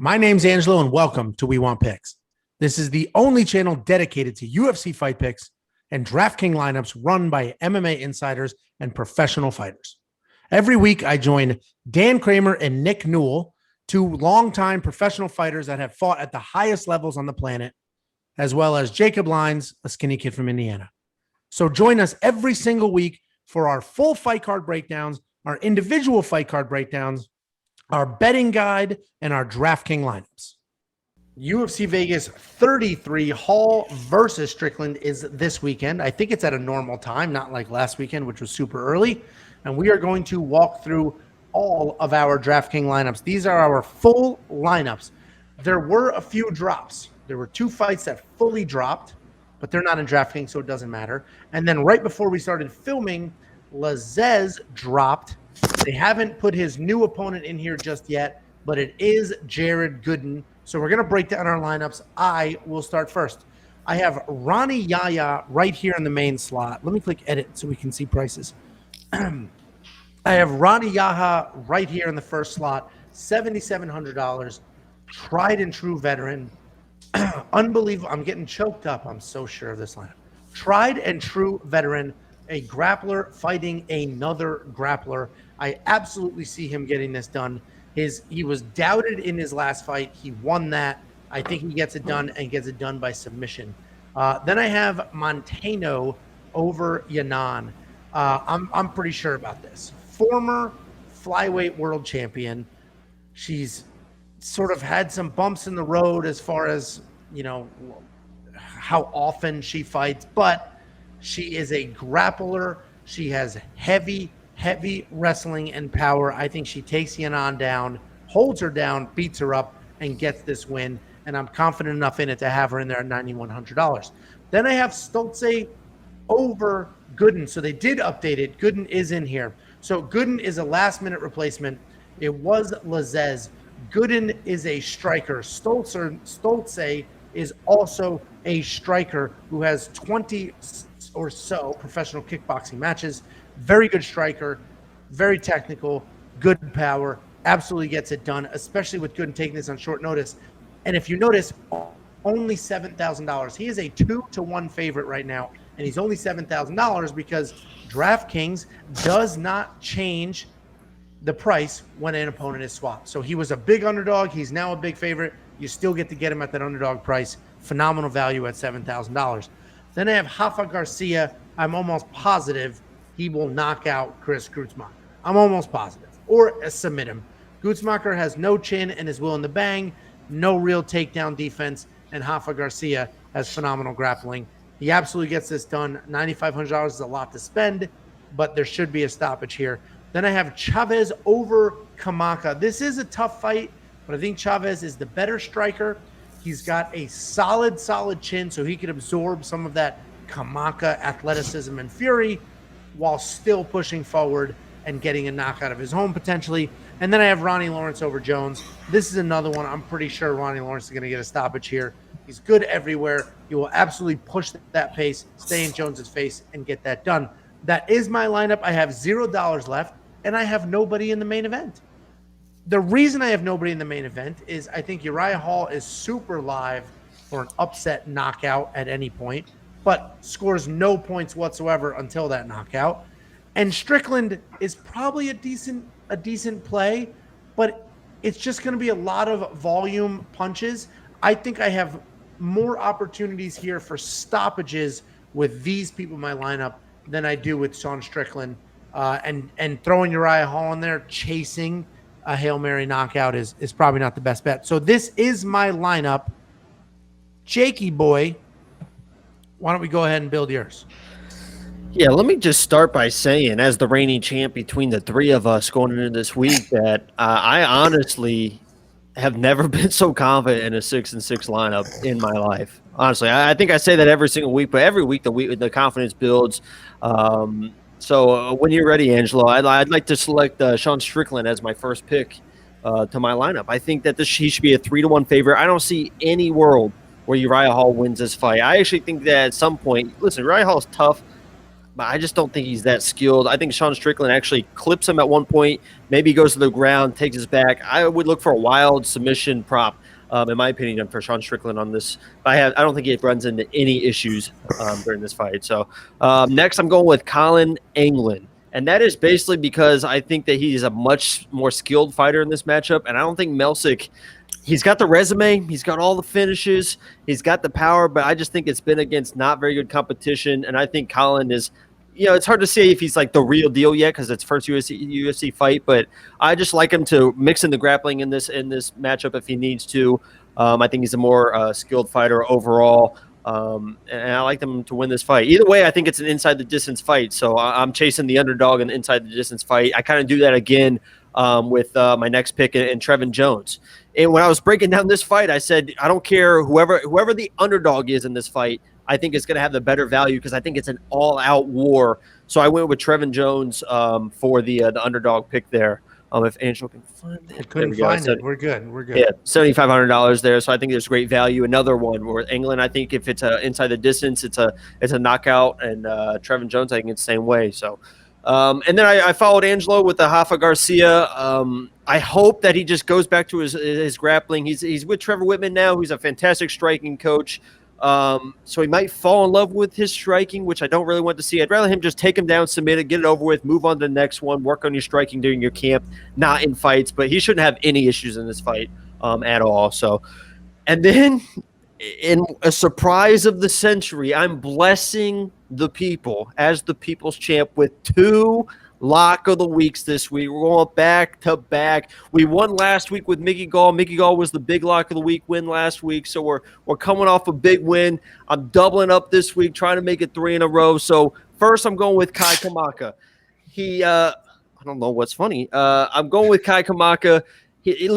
My name's Angelo, and welcome to We Want Picks. This is the only channel dedicated to UFC fight picks and DraftKings lineups run by MMA insiders and professional fighters. Every week, I join Dan Kramer and Nick Newell, two longtime professional fighters that have fought at the highest levels on the planet, as well as Jacob Lyons, a skinny kid from Indiana. So join us every single week for our full fight card breakdowns, our individual fight card breakdowns, our betting guide, and our DraftKings lineups. UFC Vegas 33 Hall versus Strickland is this weekend. I think it's at a normal time, not like last weekend, which was super early. And we are going to walk through all of our DraftKings lineups. These are our full lineups. There were a few drops. There were two fights that fully dropped, but they're not in DraftKings, so it doesn't matter. And then right before we started filming, Lazez dropped. They haven't put his new opponent in here just yet, but it is Jared Gooden. So we're going to break down our lineups. I will start first. I have Ronnie Yahya right here in the main slot. Let me click edit so we can see prices. I have Ronnie Yahya right here in the first slot, $7,700. Tried and true veteran. Unbelievable. I'm getting choked up. I'm so sure of this lineup. Tried and true veteran, a grappler fighting another grappler. I absolutely see him getting this done. He was doubted in his last fight. He won that. I think he gets it done and gets it done by submission. Then I have Montano over Yanan. I'm pretty sure about this. Former flyweight world champion. She's sort of had some bumps in the road as far as, how often she fights, but she is a grappler. She has heavy wrestling and power. I think she takes Yanan down, holds her down, beats her up, and gets this win. And I'm confident enough in it to have her in there at $9,100. Then I have Stolze over Gooden. So they did update it. Gooden is in here. So Gooden is a last-minute replacement. It was Lazez. Gooden is a striker. Stolze is also a striker who has 20 or so professional kickboxing matches. Very good striker, very technical, good power, absolutely gets it done, especially with Gooden taking this on short notice. And if you notice, only $7,000. He is a 2-1 favorite right now, and he's only $7,000 because DraftKings does not change the price when an opponent is swapped. So he was a big underdog. He's now a big favorite. You still get to get him at that underdog price. Phenomenal value at $7,000. Then I have Rafa Garcia. I'm almost positive he will knock out Chris Grutzmacher. I'm almost positive. Or submit him. Grutzmacher has no chin and is willing to bang. No real takedown defense. And Rafa Garcia has phenomenal grappling. He absolutely gets this done. $9,500 is a lot to spend, but there should be a stoppage here. Then I have Chavez over Kamaka. This is a tough fight, but I think Chavez is the better striker. He's got a solid chin, so he could absorb some of that Kamaka athleticism and fury while still pushing forward and getting a knockout of his own potentially. And then I have Ronnie Lawrence over Jones. This is another one. I'm pretty sure Ronnie Lawrence is going to get a stoppage here. He's good everywhere. He will absolutely push that pace, stay in Jones's face, and get that done. That is my lineup. I have $0 left, and I have nobody in the main event. The reason I have nobody in the main event is I think Uriah Hall is super live for an upset knockout at any point, but scores no points whatsoever until that knockout. And Strickland is probably a decent play, but it's just going to be a lot of volume punches. I think I have more opportunities here for stoppages with these people in my lineup than I do with Sean Strickland. And throwing Uriah Hall in there, chasing a Hail Mary knockout is probably not the best bet. So this is my lineup. Jakey boy, why don't we go ahead and build yours? Yeah, let me just start by saying, as the reigning champ between the three of us going into this week, that I honestly have never been so confident in a 6-6 lineup in my life. Honestly, I think I say that every single week, but every week the confidence builds. So when you're ready, Angelo, I'd like to select Sean Strickland as my first pick to my lineup. I think that he should be a 3-1 favorite. I don't see any world where Uriah Hall wins this fight. I actually think that at some point, listen, Uriah Hall is tough. but I just don't think he's that skilled. I think Sean Strickland actually clips him at one point, maybe goes to the ground, takes his back. I would look for a wild submission prop, in my opinion, for Sean Strickland on this. I don't think he runs into any issues during this fight. So next I'm going with Colin Anglin. And that is basically because I think that he's a much more skilled fighter in this matchup. And I don't think Melsick, he's got the resume, he's got all the finishes, he's got the power, but I just think it's been against not very good competition. And I think Colin is, it's hard to say if he's like the real deal yet because it's first UFC fight, but I just like him to mix in the grappling in this matchup if he needs to. I think he's a more skilled fighter overall. And I like them to win this fight. Either way, I think it's an inside the distance fight. So I'm chasing the underdog in the inside the distance fight. I kind of do that again with my next pick in Trevin Jones. And when I was breaking down this fight, I said, I don't care whoever the underdog is in this fight, I think it's going to have the better value because I think it's an all-out war. So I went with Trevin Jones for the underdog pick there. If Angelo can find it. I couldn't find it. We're good. Yeah, $7,500 there. So I think there's great value. Another one where England, I think if it's inside the distance, it's a knockout. And Trevin Jones, I think it's the same way. So, and then I followed Angelo with the Rafa Garcia. I hope that he just goes back to his grappling. He's with Trevor Whitman now, who's a fantastic striking coach. So he might fall in love with his striking, which I don't really want to see. I'd rather him just take him down, submit it, get it over with, move on to the next one, work on your striking during your camp, not in fights. But he shouldn't have any issues in this fight at all. So, and then in a surprise of the century, I'm blessing the people as the people's champ with 2 lock of the weeks this week. We're going back to back. We won last week with Mickey Gall. Mickey Gall was the big lock of the week win last week. So we're coming off a big win. I'm doubling up this week, trying to make it 3 in a row. So first I'm going with Kai Kamaka. I don't know what's funny. I'm going with Kai Kamaka. He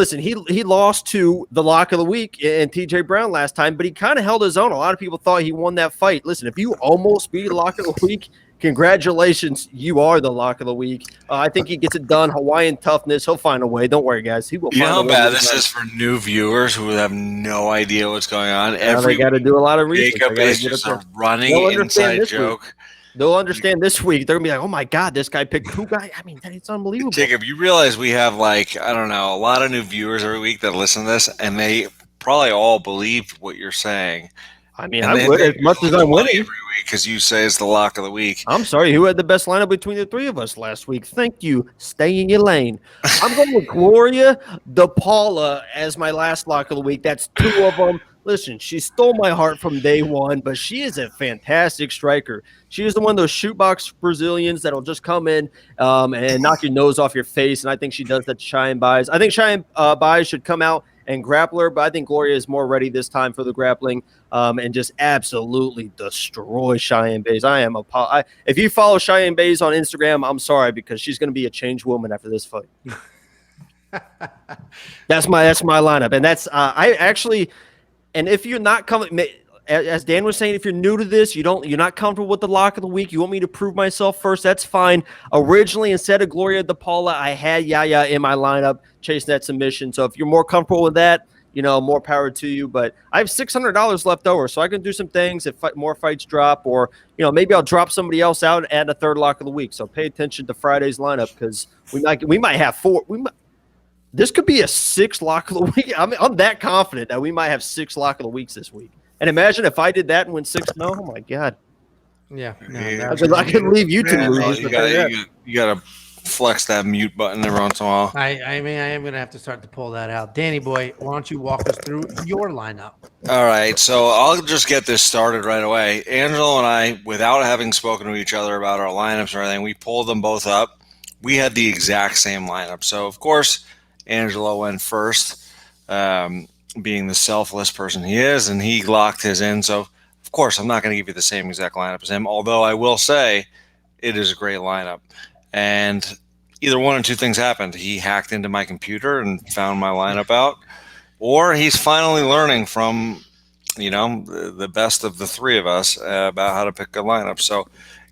lost to the lock of the week and TJ Brown last time, but he kind of held his own. A lot of people thought he won that fight. Listen, if you almost beat the lock of the week, congratulations, you are the lock of the week. I think he gets it done. Hawaiian toughness. He'll find a way. Don't worry, guys. He will. You know how bad this is for new viewers who have no idea what's going on. They got to do a lot of research. Jacob is just a running inside joke. They'll understand this week. They're going to be like, oh, my God, this guy picked 2 guys. I mean, it's unbelievable. Jacob, you realize we have, a lot of new viewers every week that listen to this, and they probably all believe what you're saying. I mean, I would as much as I'm winning every week because you say it's the lock of the week. I'm sorry. Who had the best lineup between the 3 of us last week? Thank you. Stay in your lane. I'm going with Gloria DePaula as my last lock of the week. That's 2 of them. Listen, she stole my heart from day one, but she is a fantastic striker. She is the one of those shootbox Brazilians that'll just come in and knock your nose off your face, and I think she does that to Cheyenne Buys. I think Cheyenne Buys should come out and grapple her, but I think Gloria is more ready this time for the grappling and just absolutely destroy Cheyenne Buys. If you follow Cheyenne Buys on Instagram, I'm sorry because she's going to be a changed woman after this fight. That's my lineup, and that's I actually. And if you're not coming, as Dan was saying, if you're new to this, you're not comfortable with the lock of the week, you want me to prove myself first, that's fine. Originally, instead of Gloria DePaula, I had Yaya in my lineup chasing that submission. So if you're more comfortable with that, more power to you. But I have $600 left over, so I can do some things if more fights drop, or maybe I'll drop somebody else out and add a 3rd lock of the week. So pay attention to Friday's lineup because we might have 4. This could be a 6 lock of the week. I'm that confident that we might have 6 lock of the weeks this week. And imagine if I did that and went 6-0. Oh my God. Yeah. I could leave you 2 losers. You got to flex that mute button every once in a while. I mean, I am going to have to start to pull that out. Danny boy, why don't you walk us through your lineup? All right. So I'll just get this started right away. Angelo and I, without having spoken to each other about our lineups or anything, we pulled them both up. We had the exact same lineup. So, of course, Angelo went first, being the selfless person he is, and he locked his in. So, of course, I'm not going to give you the same exact lineup as him, although I will say it is a great lineup. And either one or 2 things happened. He hacked into my computer and found my lineup out, or he's finally learning from, the best of the 3 of us about how to pick a lineup. So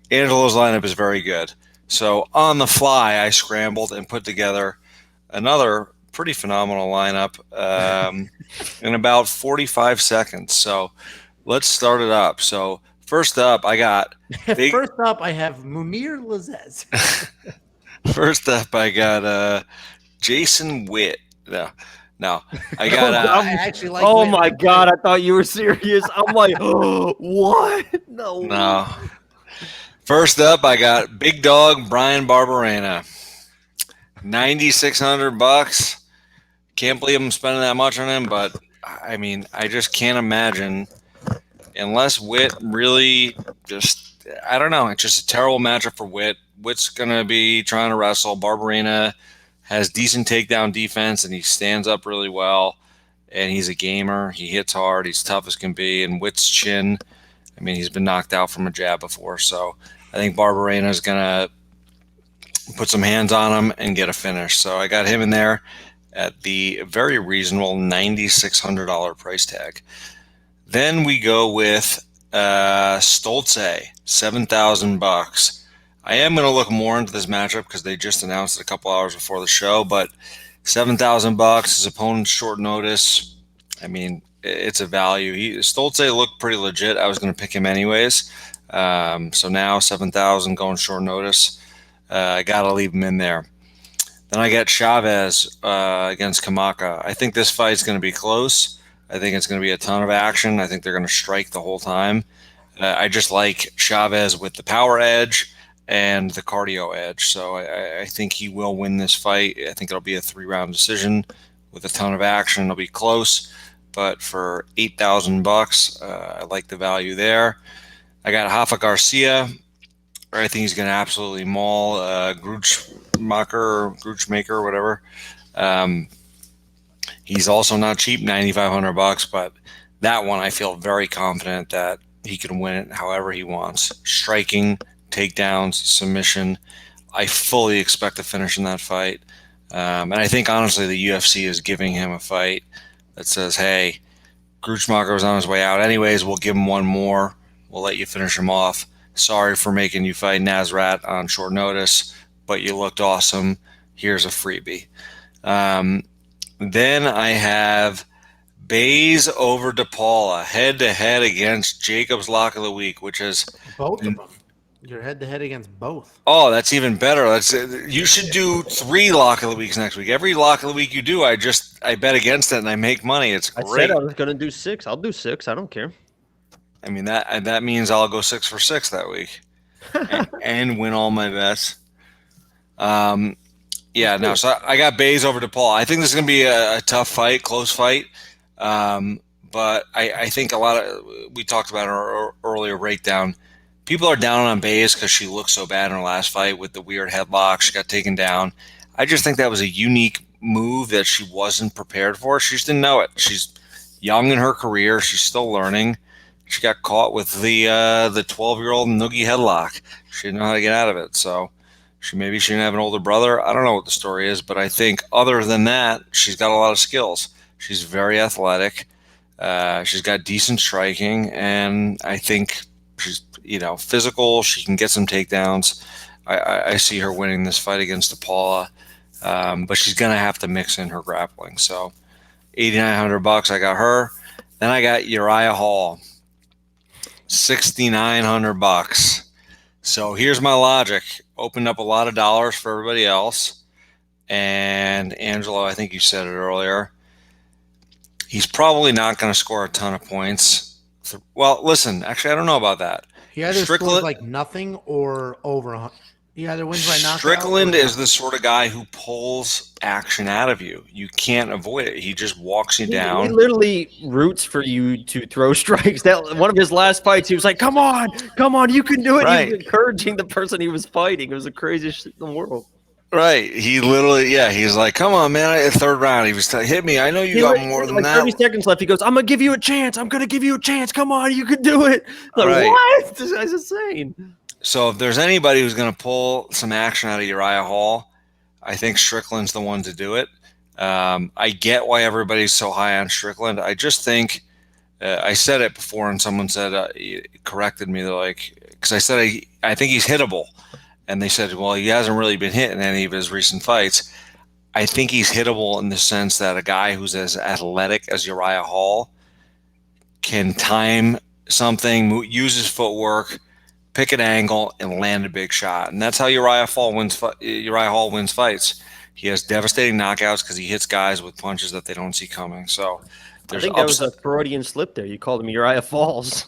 Angelo's lineup is very good. So on the fly, I scrambled and put together another pretty phenomenal lineup in about 45 seconds. So let's start it up. So First up, I got First up, I have Munir Lazez. First up, I got Jason Witt. No, I got. I actually like. Oh Witt. my God! I thought you were serious. I'm like, oh, what? No. First up, I got big dog Brian Barberena. $9,600. Can't believe I'm spending that much on him, but I mean, I just can't imagine unless Witt really just. I don't know. It's just a terrible matchup for Witt. Witt's gonna be trying to wrestle. Barberena has decent takedown defense, and he stands up really well. And he's a gamer. He hits hard. He's tough as can be. And Witt's chin, I mean, he's been knocked out from a jab before. So I think Barberena is going to put some hands on him and get a finish. So I got him in there at the very reasonable $9,600 price tag. Then we go with Stolze, $7,000. I am going to look more into this matchup because they just announced it a couple hours before the show, but $7,000, his opponent's short notice. I mean, it's a value. Stolze looked pretty legit. I was going to pick him anyways. So now 7,000 going short notice. I got to leave him in there. Then I got Chavez against Kamaka. I think this fight's going to be close. I think it's going to be a ton of action. I think they're going to strike the whole time. I just like Chavez with the power edge and the cardio edge. So I think he will win this fight. I think it'll be a 3-round decision with a ton of action. It'll be close, but for $8,000, I like the value there. I got Rafa Garcia. I think he's going to absolutely maul Gruchmaker, whatever. He's also not cheap, $9,500, but that one I feel very confident that he can win it however he wants. Striking, takedowns, submission. I fully expect to finish in that fight. And I think, honestly, the UFC is giving him a fight that says, hey, Gruchmacher was on his way out anyways. We'll give him one more. We'll let you finish him off. Sorry for making you fight Nasrat on short notice, but you looked awesome. Here's a freebie. Then I have Bays over DePaula, head-to-head against Jacob's Lock of the Week, which is both of them. You're head-to-head against both. Oh, that's even better. You should do 3 Lock of the Weeks next week. Every Lock of the Week you do, I bet against it and I make money. It's great. I said I was going to do 6. I'll do 6. I don't care. I mean, that means I'll go 6 for 6 that week and win all my bets. So I got Bays over DePaul. I think this is going to be a tough fight, close fight. But I think we talked about our earlier breakdown. People are down on Bays because she looked so bad in her last fight with the weird headlock. She got taken down. I just think that was a unique move that she wasn't prepared for. She just didn't know it. She's young in her career. She's still learning. She got caught with the 12-year-old noogie headlock. She didn't know how to get out of it. So she didn't have an older brother. I don't know what the story is, but I think other than that, she's got a lot of skills. She's very athletic. She's got decent striking, and I think she's physical. She can get some takedowns. I see her winning this fight against DePaula, but she's gonna have to mix in her grappling. So $8,900, I got her. Then I got Uriah Hall, $6,900. So here's my logic. Opened up a lot of dollars for everybody else. And Angelo, I think you said it earlier. He's probably not going to score a ton of points. Well, listen, actually, I don't know about that. He either scores like nothing or over. He either wins by knockout. Strickland is the sort of guy who pulls action out of you. You can't avoid it. He just walks you down. He literally roots for you to throw strikes. That one of his last fights, he was like, come on, you can do it. Right. He was encouraging the person he was fighting. It was the craziest shit in the world. Right. He literally, he's like, come on, man. Third round, he was hit me. I know you got more than that. 30 seconds left. He goes, I'm going to give you a chance. Come on, you can do it. Like, right. What? This guy's insane. So if there's anybody who's going to pull some action out of Uriah Hall, I think Strickland's the one to do it. I get why everybody's so high on Strickland. I just think I said it before, and someone said corrected me. They're like, because I said I think he's hittable, and they said, well, he hasn't really been hit in any of his recent fights. I think he's hittable in the sense that a guy who's as athletic as Uriah Hall can time something, use his footwork, pick an angle, and land a big shot. And that's how Uriah Hall wins fights. He has devastating knockouts because he hits guys with punches that they don't see coming. So I there's think that was a Freudian slip there. You called him Uriah Falls.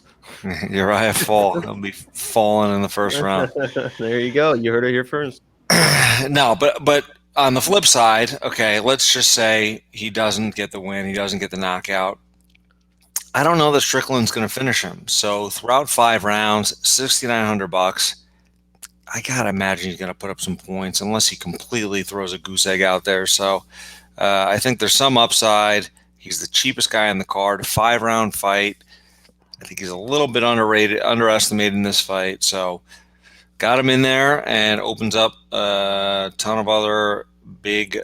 Uriah Fall. He'll be falling in the first round. There you go. You heard it here first. No, but on the flip side, okay, let's just say he doesn't get the win. He doesn't get the knockout. I don't know that Strickland's going to finish him. So throughout 5 rounds, $6,900. I gotta imagine he's going to put up some points unless he completely throws a goose egg out there. So I think there's some upside. He's the cheapest guy in the card. 5-round fight. I think he's a little bit underestimated in this fight. So got him in there and opens up a ton of other big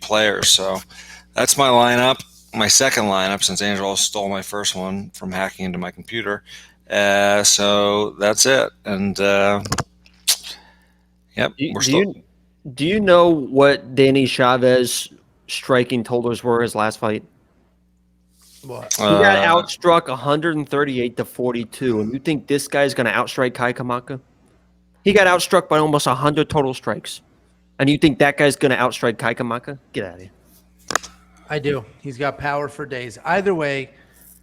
players. So that's my lineup. My second lineup, since Angelo stole my first one from hacking into my computer. So that's it. And yep. Do you know what Danny Chavez striking totals were his last fight? What? He got outstruck 138-42, and you think this guy's going to outstrike Kai Kamaka? He got outstruck by almost 100 total strikes, and you think that guy's going to outstrike Kai Kamaka? Get out of here. I do. He's got power for days. Either way,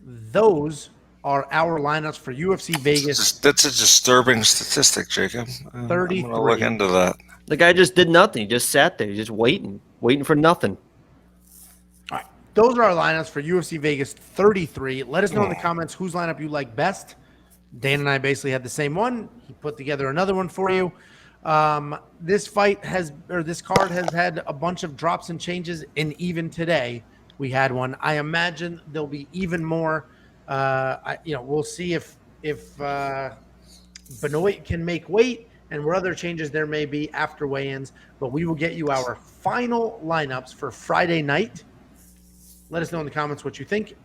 those are our lineups for UFC Vegas. That's a disturbing statistic, Jacob. 33. I'm going to look into that. The guy just did nothing. He just sat there. He's just waiting for nothing. All right. Those are our lineups for UFC Vegas 33. Let us know in the comments whose lineup you like best. Dan and I basically had the same one. He put together another one for you. This card has had a bunch of drops and changes, and even today we had one. I imagine there'll be even more. We'll see if Benoit can make weight and what other changes there may be after weigh-ins. But we will get you our final lineups for Friday night. Let us know in the comments what you think.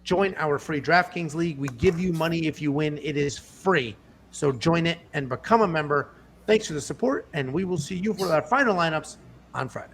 Join our free DraftKings League. We give you money if you win. It is free. So join it and become a member. Thanks for the support, and we will see you for our final lineups on Friday.